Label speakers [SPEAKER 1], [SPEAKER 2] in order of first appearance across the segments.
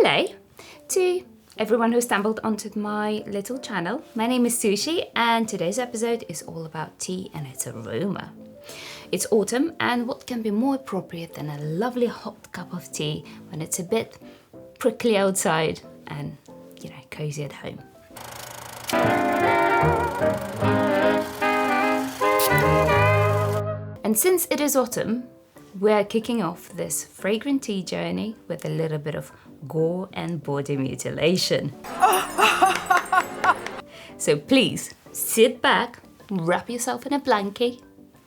[SPEAKER 1] day to everyone who stumbled onto my little channel. My name is Sushi and today's episode is all about tea and its aroma. It's autumn and what can be more appropriate than a lovely hot cup of tea when it's a bit prickly outside and, you know, cozy at home. And since it is autumn, we're kicking off this fragrant tea journey with a little bit of gore and body mutilation. So please sit back, wrap yourself in a blankie,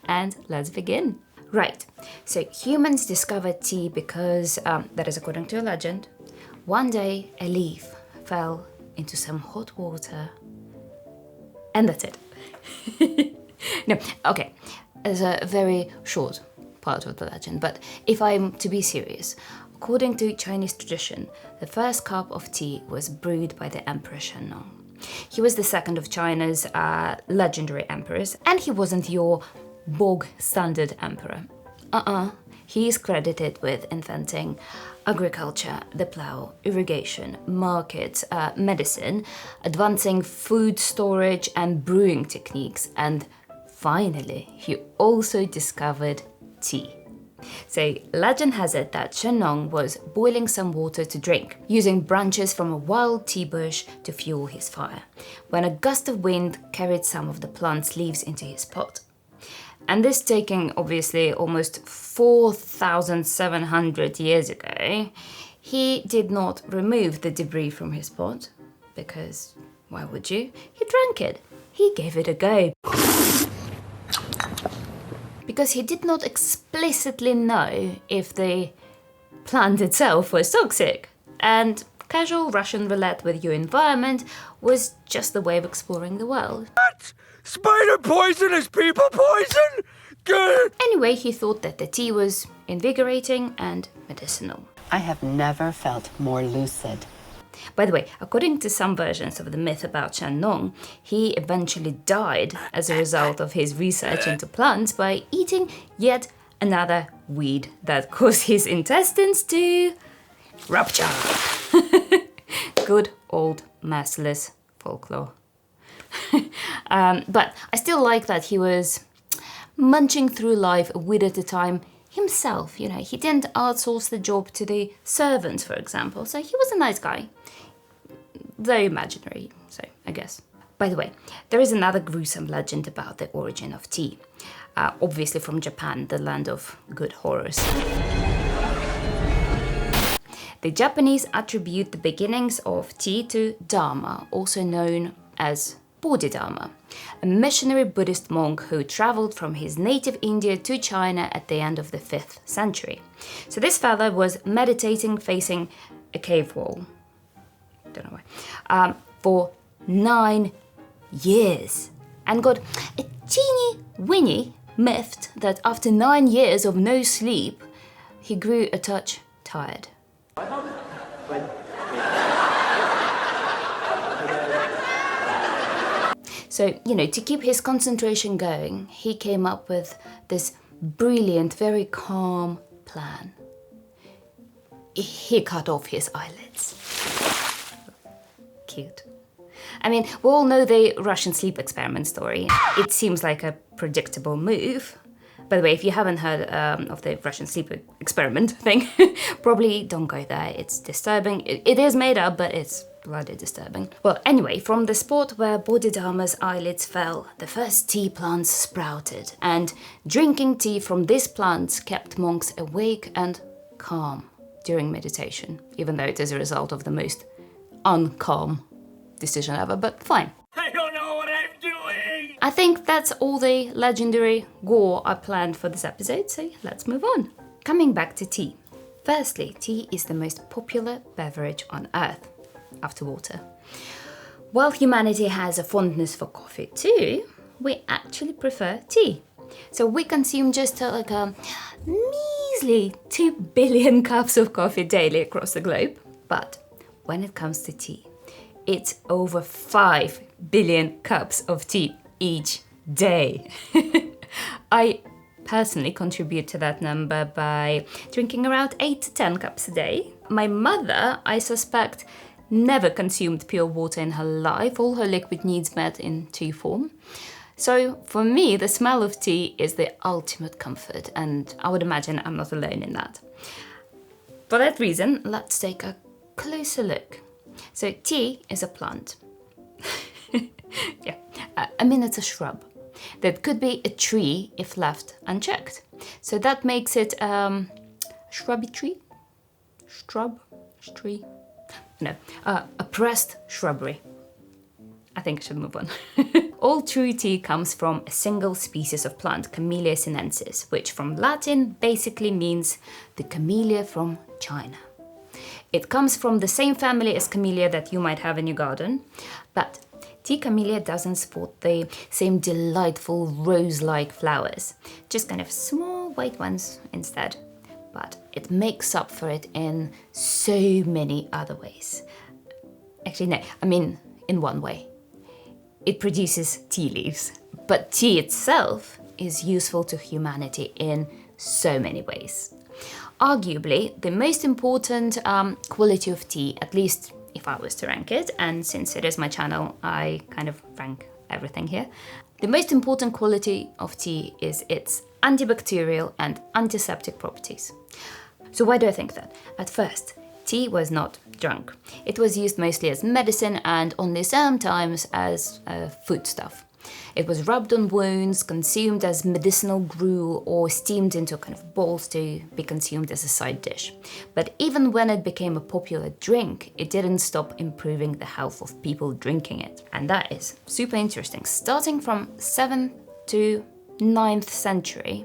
[SPEAKER 1] and let's begin. Right, so humans discovered tea because, that is according to a legend, one day a leaf fell into some hot water and that's it. No, okay, it's a very short part of the legend, but if I'm to be serious, according to Chinese tradition, the first cup of tea was brewed by the Emperor Shennong. He was the second of China's legendary emperors, and he wasn't your bog standard emperor. He is credited with inventing agriculture, the plough, irrigation, markets, medicine, advancing food storage and brewing techniques, and finally, he also discovered tea. So, legend has it that Shennong was boiling some water to drink, using branches from a wild tea bush to fuel his fire, when a gust of wind carried some of the plant's leaves into his pot. And this taking, obviously, almost 4,700 years ago, he did not remove the debris from his pot, because why would you? He drank it. He gave it a go. Because he did not explicitly know if the plant itself was toxic. And casual Russian roulette with your environment was just the way of exploring the world.
[SPEAKER 2] What? Spider poison is people poison? Good.
[SPEAKER 1] Anyway, he thought that the tea was invigorating and medicinal.
[SPEAKER 3] I have never felt more lucid.
[SPEAKER 1] By the way, according to some versions of the myth about Shennong, he eventually died as a result of his research into plants by eating yet another weed that caused his intestines to rupture. Good old merciless folklore. But I still like that he was munching through life a weed at a time himself. You know, he didn't outsource the job to the servants, for example, so he was a nice guy. Though imaginary, so I guess. By the way, there is another gruesome legend about the origin of tea. Obviously from Japan, the land of good horrors. The Japanese attribute the beginnings of tea to Dharma, also known as Bodhidharma, a missionary Buddhist monk who traveled from his native India to China at the end of the 5th century. So this fella was meditating facing a cave wall, don't know why, for 9 years, and got a teeny weeny miffed that after 9 years of no sleep, he grew a touch tired. So, you know, to keep his concentration going, he came up with this brilliant, very calm plan. He cut off his eyelids. Cute. I mean, we all know the Russian sleep experiment story. It seems like a predictable move. By the way, if you haven't heard of the Russian sleep experiment thing, probably don't go there. It's disturbing. It is made up, but it's bloody disturbing. Well, anyway, from the spot where Bodhidharma's eyelids fell, the first tea plants sprouted, and drinking tea from these plants kept monks awake and calm during meditation, even though it is a result of the most uncalm decision ever, but fine.
[SPEAKER 2] I don't know what I'm doing.
[SPEAKER 1] I think that's all the legendary gore I planned for this episode, so let's move on. Coming back to tea. Firstly, tea is the most popular beverage on earth, after water. While humanity has a fondness for coffee too, we actually prefer tea. So we consume just like a measly 2 billion cups of coffee daily across the globe. But when it comes to tea, it's over 5 billion cups of tea each day. I personally contribute to that number by drinking around 8 to 10 cups a day. My mother, I suspect, never consumed pure water in her life. All her liquid needs met in tea form. So for me, the smell of tea is the ultimate comfort, and I would imagine I'm not alone in that. For that reason, let's take a closer look. So tea is a plant. Yeah, I mean it's a shrub. That could be a tree if left unchecked. So that makes it shrubby tree? Tree? No, a pressed shrubbery. I think I should move on. All true tea comes from a single species of plant, Camellia sinensis, which from Latin basically means the camellia from China. It comes from the same family as camellia that you might have in your garden, but tea camellia doesn't sport the same delightful rose-like flowers, just kind of small white ones instead. But it makes up for it in so many other ways. Actually, no, I mean in one way. It produces tea leaves, but tea itself is useful to humanity in so many ways. Arguably, the most important quality of tea, at least if I was to rank it, and since it is my channel, I kind of rank everything here. The most important quality of tea is its antibacterial and antiseptic properties. So why do I think that? At first, tea was not drunk. It was used mostly as medicine and only sometimes as foodstuff. It was rubbed on wounds, consumed as medicinal gruel, or steamed into kind of balls to be consumed as a side dish. But even when it became a popular drink, it didn't stop improving the health of people drinking it. And that is super interesting. Starting from 7th to 9th century,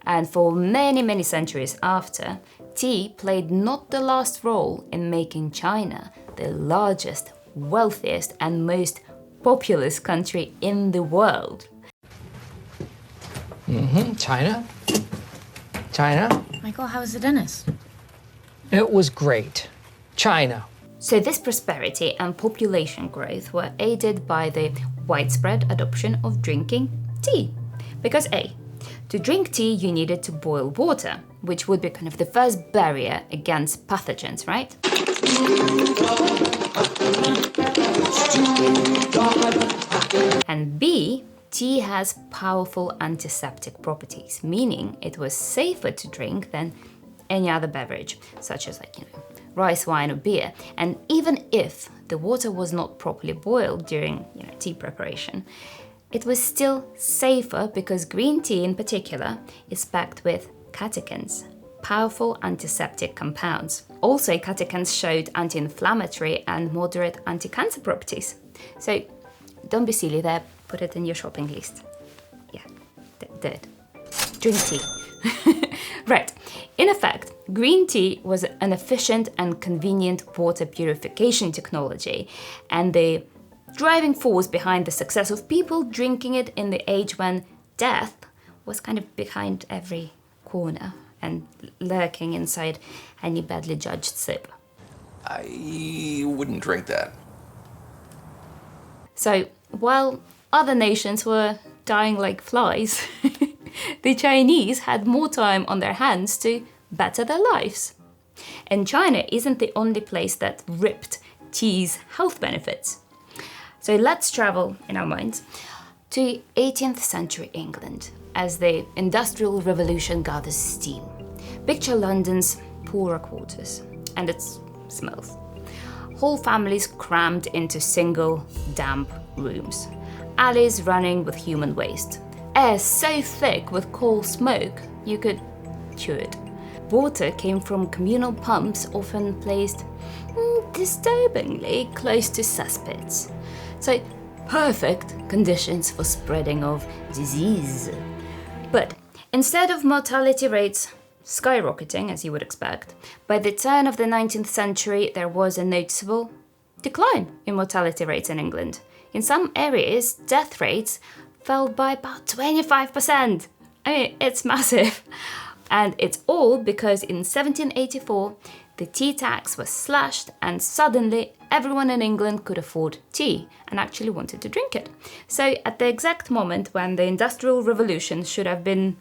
[SPEAKER 1] and for many, many centuries after, tea played not the last role in making China the largest, wealthiest, and most populous country in the world.
[SPEAKER 4] China?
[SPEAKER 5] Michael, how was the dentist?
[SPEAKER 4] It was great. China.
[SPEAKER 1] So this prosperity and population growth were aided by the widespread adoption of drinking tea. Because A, to drink tea you needed to boil water, which would be kind of the first barrier against pathogens, right? And B, tea has powerful antiseptic properties, meaning it was safer to drink than any other beverage, such as rice wine or beer. And even if the water was not properly boiled during tea preparation, it was still safer because green tea in particular is packed with catechins, powerful antiseptic compounds. Also, catechins showed anti-inflammatory and moderate anti-cancer properties. So don't be silly there, put it in your shopping list. Yeah, do it. Drink tea. Right. In effect, green tea was an efficient and convenient water purification technology, and the driving force behind the success of people drinking it in the age when death was kind of behind every corner and lurking inside any badly judged sip.
[SPEAKER 6] I wouldn't drink that.
[SPEAKER 1] So, while other nations were dying like flies, the Chinese had more time on their hands to better their lives. And China isn't the only place that ripped tea's health benefits. So let's travel in our minds to 18th century England as the Industrial Revolution gathers steam. Picture London's poorer quarters, and it smells. Whole families crammed into single, damp rooms. Alleys running with human waste. Air so thick with coal smoke, you could chew it. Water came from communal pumps often placed disturbingly close to cesspits. So, perfect conditions for spreading of disease. But instead of mortality rates skyrocketing, as you would expect, by the turn of the 19th century there was a noticeable decline in mortality rates in England. In some areas, death rates fell by about 25%. I mean, it's massive. And it's all because in 1784, the tea tax was slashed and suddenly everyone in England could afford tea and actually wanted to drink it. So at the exact moment when the Industrial Revolution should have been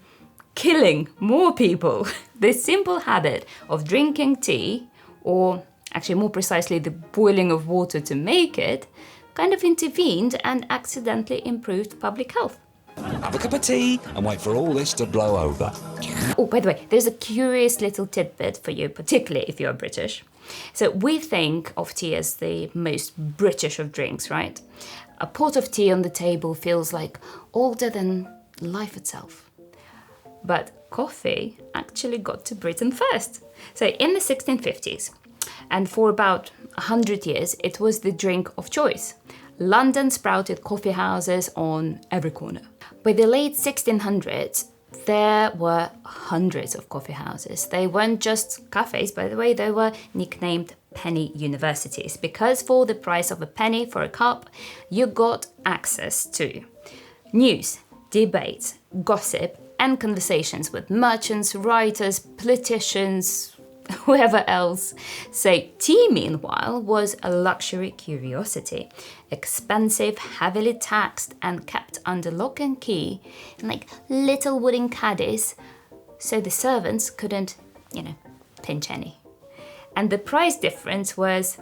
[SPEAKER 1] killing more people, this simple habit of drinking tea or actually more precisely the boiling of water to make it, kind of intervened and accidentally improved public health.
[SPEAKER 5] Have a cup of tea and wait for all this to blow over.
[SPEAKER 1] Oh, by the way, there's a curious little tidbit for you, particularly if you're British. So we think of tea as the most British of drinks, right? A pot of tea on the table feels like older than life itself. But coffee actually got to Britain first. So in the 1650s, and for about 100 years, it was the drink of choice. London sprouted coffee houses on every corner. By the late 1600s, there were hundreds of coffee houses. They weren't just cafes, by the way, they were nicknamed penny universities, because for the price of a penny for a cup, you got access to news, debates, gossip, and conversations with merchants, writers, politicians, whoever else. So tea, meanwhile, was a luxury curiosity. Expensive, heavily taxed, and kept under lock and key in like little wooden caddies, so the servants couldn't, pinch any. And the price difference was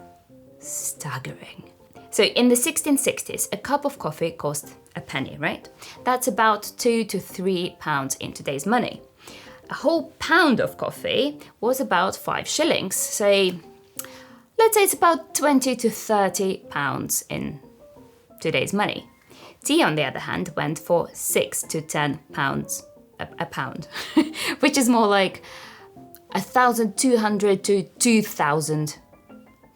[SPEAKER 1] staggering. So in the 1660s, a cup of coffee cost a penny, right? That's about £2 to £3 in today's money. A whole pound of coffee was about 5 shillings. So let's say it's about 20 to 30 pounds in today's money. Tea, on the other hand, went for 6 to 10 pounds a pound, which is more like 1,200 to 2,000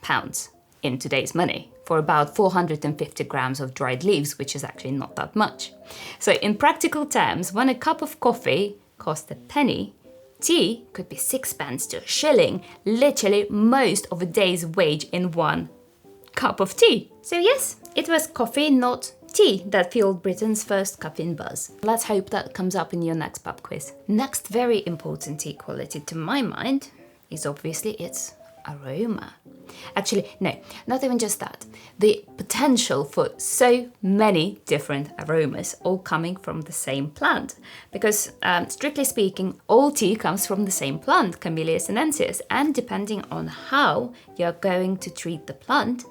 [SPEAKER 1] pounds in today's money, for about 450 grams of dried leaves, which is actually not that much. So in practical terms, when a cup of coffee cost a penny, tea could be 6p to a shilling, literally most of a day's wage in one cup of tea. So yes, it was coffee, not tea, that fueled Britain's first caffeine buzz. Let's hope that comes up in your next pub quiz. Next very important tea quality to my mind is obviously its aroma. Actually, no, not even just that. The potential for so many different aromas, all coming from the same plant. Because, strictly speaking, all tea comes from the same plant, Camellia sinensis, and depending on how you're going to treat the plant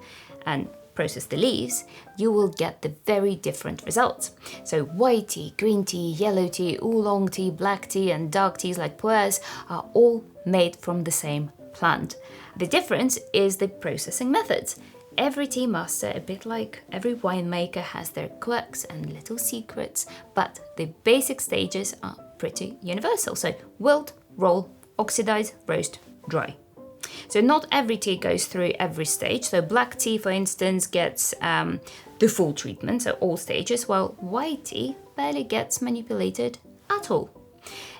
[SPEAKER 1] and process the leaves, you will get the very different results. So white tea, green tea, yellow tea, oolong tea, black tea, and dark teas like pu'ers are all made from the same plant. The difference is the processing methods. Every tea master, a bit like every winemaker, has their quirks and little secrets, but the basic stages are pretty universal. So wilt, roll, oxidize, roast, dry. So not every tea goes through every stage. So black tea, for instance, gets the full treatment, so all stages, while white tea barely gets manipulated at all.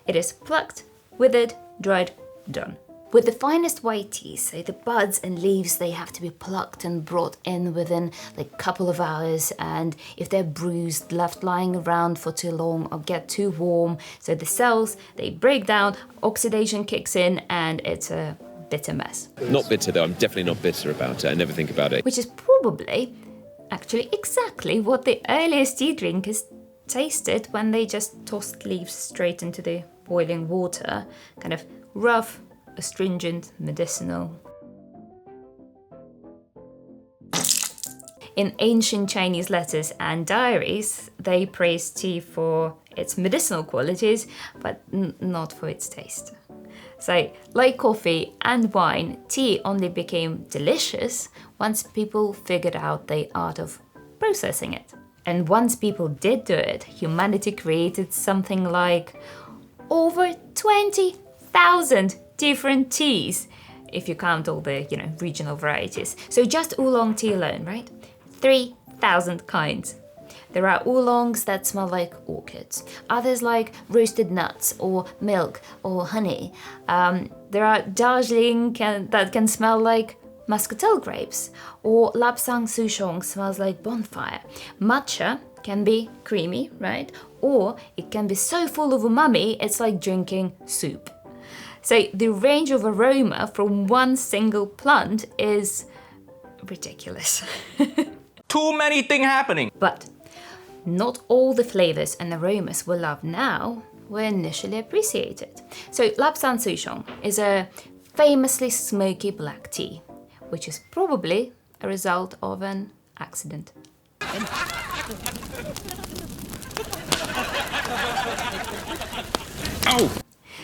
[SPEAKER 1] It is plucked, withered, dried, done. With the finest white teas, so the buds and leaves, they have to be plucked and brought in within like a couple of hours, and if they're bruised, left lying around for too long or get too warm, so the cells, they break down, oxidation kicks in, and it's a bitter mess.
[SPEAKER 7] Not bitter though, I'm definitely not bitter about it, I never think about it.
[SPEAKER 1] Which is probably actually exactly what the earliest tea drinkers tasted when they just tossed leaves straight into the boiling water, kind of rough, astringent, medicinal. In ancient Chinese letters and diaries, they praised tea for its medicinal qualities, but not for its taste. So, like coffee and wine, tea only became delicious once people figured out the art of processing it. And once people did do it, humanity created something like over 20,000 different teas, if you count all the, regional varieties. So just oolong tea alone, right? 3,000 kinds. There are oolongs that smell like orchids, others like roasted nuts or milk or honey. There are Darjeeling that can smell like muscatel grapes, or Lapsang Souchong smells like bonfire. Matcha can be creamy, right? Or it can be so full of umami, it's like drinking soup. So the range of aroma from one single plant is ridiculous.
[SPEAKER 6] Too many things happening.
[SPEAKER 1] But not all the flavors and aromas we love now were initially appreciated. So Lapsang Souchong is a famously smoky black tea, which is probably a result of an accident.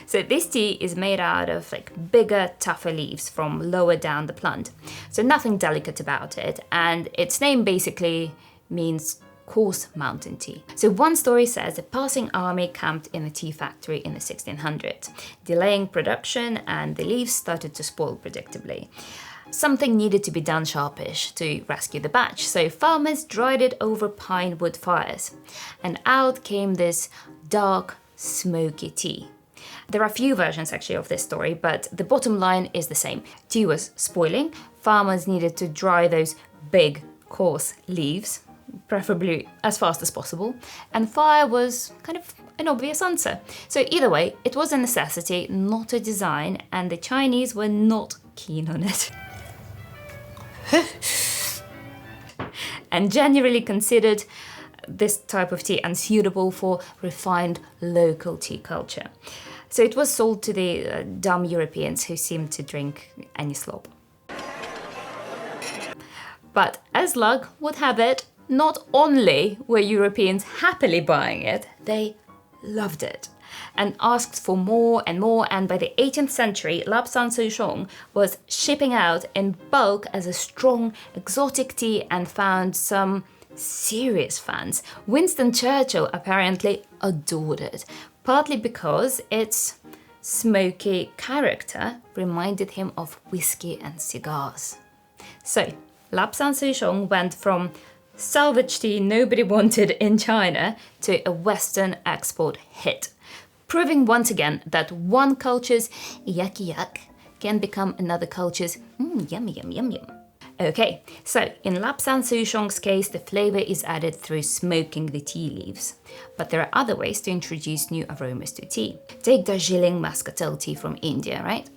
[SPEAKER 1] So this tea is made out of like bigger, tougher leaves from lower down the plant. So nothing delicate about it, and its name basically means coarse mountain tea. So one story says a passing army camped in a tea factory in the 1600s, delaying production, and the leaves started to spoil predictably. Something needed to be done sharpish to rescue the batch, so farmers dried it over pine wood fires, and out came this dark, smoky tea. There are a few versions actually of this story, but the bottom line is the same. Tea was spoiling, farmers needed to dry those big, coarse leaves, preferably as fast as possible, and fire was kind of an obvious answer. So either way, it was a necessity, not a design, and the Chinese were not keen on it. And generally considered this type of tea unsuitable for refined local tea culture. So it was sold to the dumb Europeans who seemed to drink any slop. But as luck would have it, not only were Europeans happily buying it, they loved it and asked for more and more, and by the 18th century, Lapsang Souchong was shipping out in bulk as a strong exotic tea and found some serious fans. Winston Churchill apparently adored it, partly because its smoky character reminded him of whiskey and cigars. So, Lapsang Souchong went from salvage tea nobody wanted in China to a Western export hit, proving once again that one culture's yucky yuck can become another culture's yummy yum yum yum. Okay, so in Lapsang Souchong's case, the flavor is added through smoking the tea leaves. But there are other ways to introduce new aromas to tea. Take Darjeeling muscatel tea from India, right?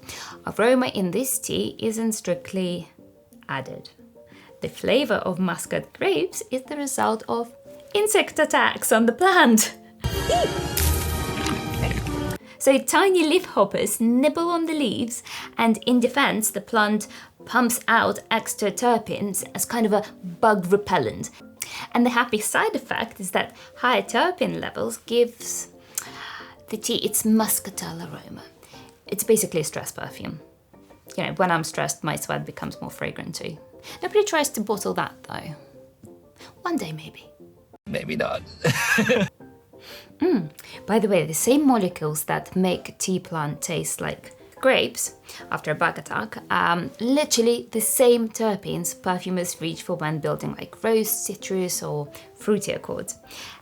[SPEAKER 1] Aroma in this tea isn't strictly added. The flavor of muscat grapes is the result of insect attacks on the plant. So tiny leaf hoppers nibble on the leaves, and in defense, the plant pumps out extra terpenes as kind of a bug repellent. And the happy side effect is that higher terpene levels gives the tea its muscatel aroma. It's basically a stress perfume. You know, when I'm stressed, my sweat becomes more fragrant too. Nobody tries to bottle that though. One day maybe.
[SPEAKER 4] Maybe not.
[SPEAKER 1] By the way, the same molecules that make tea plant taste like grapes after a bug attack, literally the same terpenes perfumers reach for when building like rose, citrus or fruity accords.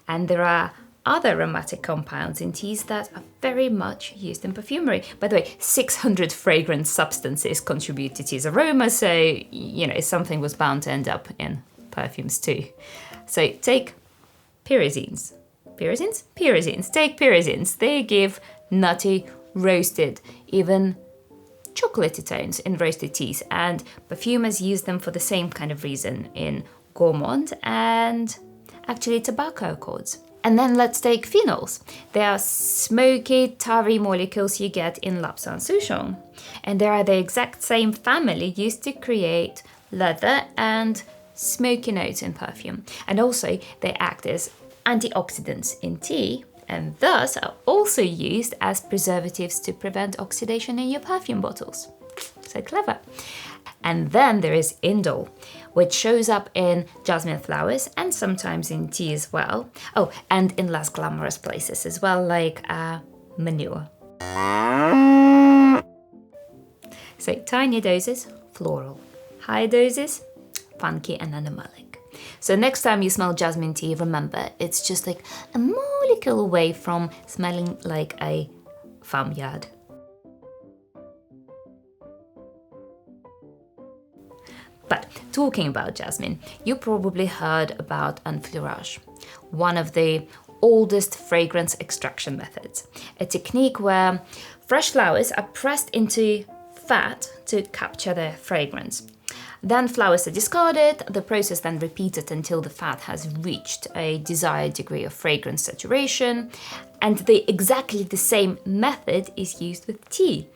[SPEAKER 1] And there are other aromatic compounds in teas that are very much used in perfumery. By the way, 600 fragrance substances contribute to tea's aroma, so, you know, something was bound to end up in perfumes too. So take pyrazines. Pyrazines. Take pyrazines. They give nutty, roasted, even chocolatey tones in roasted teas, and perfumers use them for the same kind of reason in gourmand and actually tobacco accords. And then let's take phenols. They are smoky, tarry molecules you get in Lapsang Souchong, and they are the exact same family used to create leather and smoky notes in perfume. And also they act as antioxidants in tea, and thus are also used as preservatives to prevent oxidation in your perfume bottles. So clever. And then there is indole, which shows up in jasmine flowers and sometimes in tea as well. Oh, and in less glamorous places as well, like manure. So tiny doses, floral. High doses, funky and animalic. So next time you smell jasmine tea, remember, it's just like a molecule away from smelling like a farmyard. But talking about jasmine, you probably heard about enfleurage, one of the oldest fragrance extraction methods, a technique where fresh flowers are pressed into fat to capture their fragrance. Then flowers are discarded, the process then repeated until the fat has reached a desired degree of fragrance saturation, and exactly the same method is used with tea.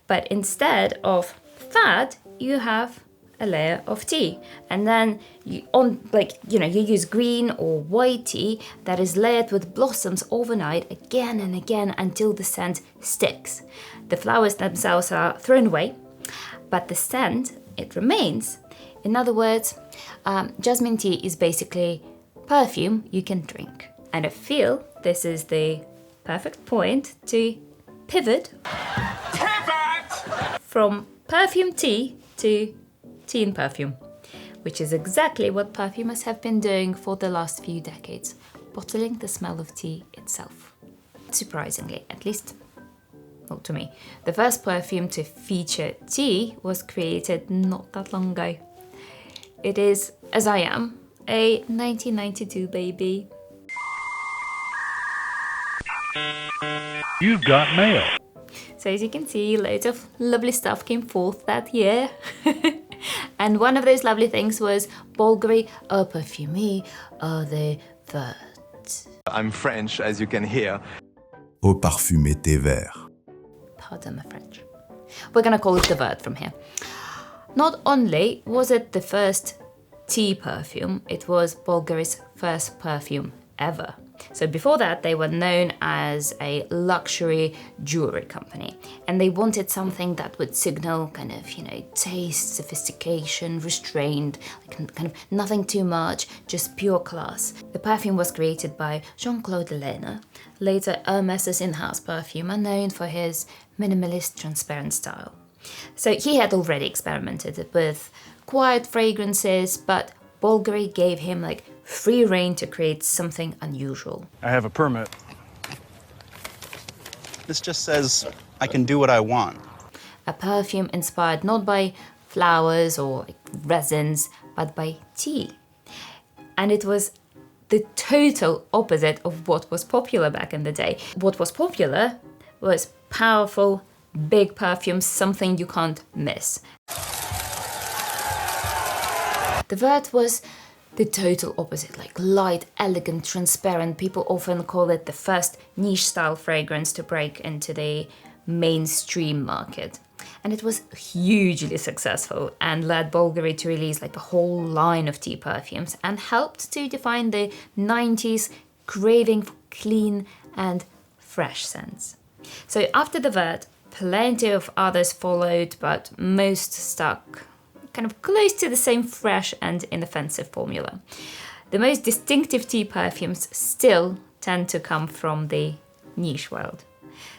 [SPEAKER 1] But instead of fat, you have a layer of tea, and then you use green or white tea that is layered with blossoms overnight again and again until the scent sticks. The flowers themselves are thrown away, but the scent, it remains. In other words, jasmine tea is basically perfume you can drink. And I feel this is the perfect point to pivot from perfume tea to tea and perfume, which is exactly what perfumers have been doing for the last few decades, bottling the smell of tea itself. Surprisingly, at least not to me, the first perfume to feature tea was created not that long ago. It is, as I am, a 1992 baby.
[SPEAKER 2] You've got mail.
[SPEAKER 1] So as you can see, loads of lovely stuff came forth that year. And one of those lovely things was Bulgari au parfumé de vert.
[SPEAKER 8] I'm French, as you can hear.
[SPEAKER 9] Au parfumé thé vert.
[SPEAKER 1] Pardon my French. We're gonna call it the vert from here. Not only was it the first tea perfume, it was Bulgari's first perfume ever. So before that, they were known as a luxury jewelry company, and they wanted something that would signal kind of, taste, sophistication, restrained, kind of nothing too much, just pure class. The perfume was created by Jean-Claude Lehner, later Hermès' in-house perfumer, known for his minimalist transparent style. So he had already experimented with quiet fragrances, but Bulgari gave him free rein to create something unusual.
[SPEAKER 2] I have a permit.
[SPEAKER 10] This just says I can do what I want.
[SPEAKER 1] A perfume inspired not by flowers or resins, but by tea. And it was the total opposite of what was popular back in the day. What was popular was powerful, big perfumes, something you can't miss. The vert was the total opposite, light, elegant, transparent. People often call it the first niche style fragrance to break into the mainstream market. And it was hugely successful and led Bulgari to release a whole line of tea perfumes and helped to define the 90s craving for clean and fresh scents. So after the vert, plenty of others followed, but most stuck kind of close to the same fresh and inoffensive formula. The most distinctive tea perfumes still tend to come from the niche world.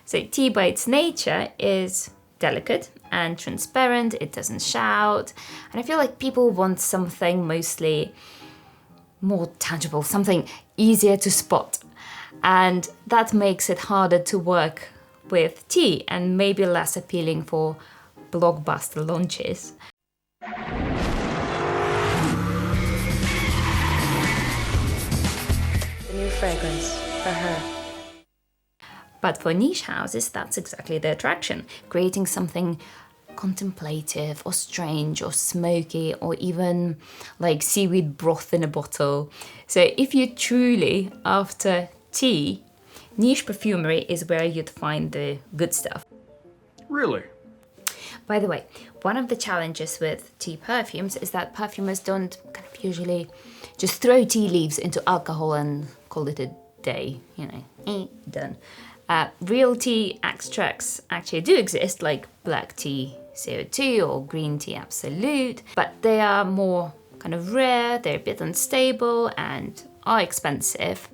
[SPEAKER 1] So tea by its nature is delicate and transparent, it doesn't shout, and I feel like people want something mostly more tangible, something easier to spot. And that makes it harder to work with tea and maybe less appealing for blockbuster launches.
[SPEAKER 3] The new fragrance for her.
[SPEAKER 1] But for niche houses, that's exactly the attraction, creating something contemplative or strange or smoky or even like seaweed broth in a bottle. So if you're truly after tea, niche perfumery is where you'd find the good stuff.
[SPEAKER 2] Really?
[SPEAKER 1] By the way, one of the challenges with tea perfumes is that perfumers don't kind of usually just throw tea leaves into alcohol and call it a day, done. Real tea extracts actually do exist, like black tea CO2 or green tea Absolute, but they are more kind of rare, they're a bit unstable and are expensive.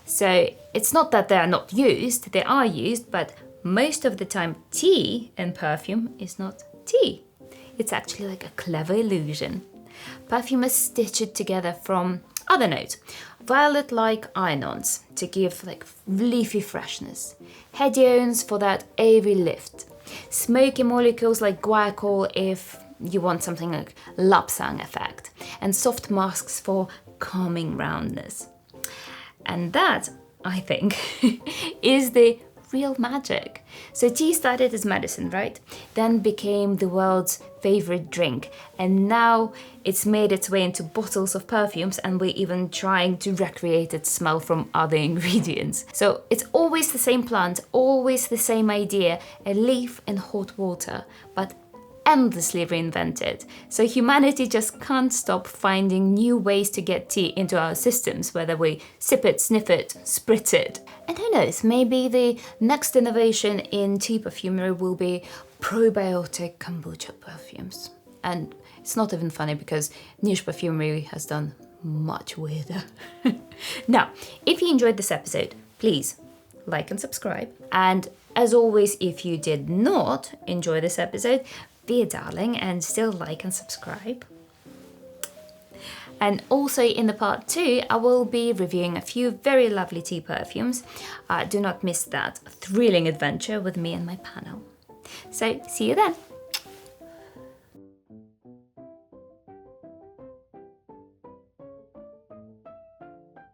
[SPEAKER 1] So it's not that they are not used, they are used, but most of the time tea in perfume is not tea. It's actually like a clever illusion. Perfumers stitch it together from other notes. Violet-like iron-ons to give leafy freshness. Hediones for that airy lift. Smoky molecules like guaiacol if you want something like lapsang effect. And soft masks for calming roundness. And that, I think, is the real magic. So tea started as medicine, right? Then became the world's favorite drink. And now it's made its way into bottles of perfumes, and we're even trying to recreate its smell from other ingredients. So it's always the same plant, always the same idea, a leaf in hot water, but endlessly reinvented. So humanity just can't stop finding new ways to get tea into our systems, whether we sip it, sniff it, spritz it. And who knows, maybe the next innovation in tea perfumery will be probiotic kombucha perfumes. And it's not even funny because niche perfumery has done much weirder. Now, if you enjoyed this episode, please like and subscribe. And as always, if you did not enjoy this episode, be a darling and still like and subscribe. And also in the part 2, I will be reviewing a few very lovely tea perfumes. Do not miss that thrilling adventure with me and my panel. So see you then.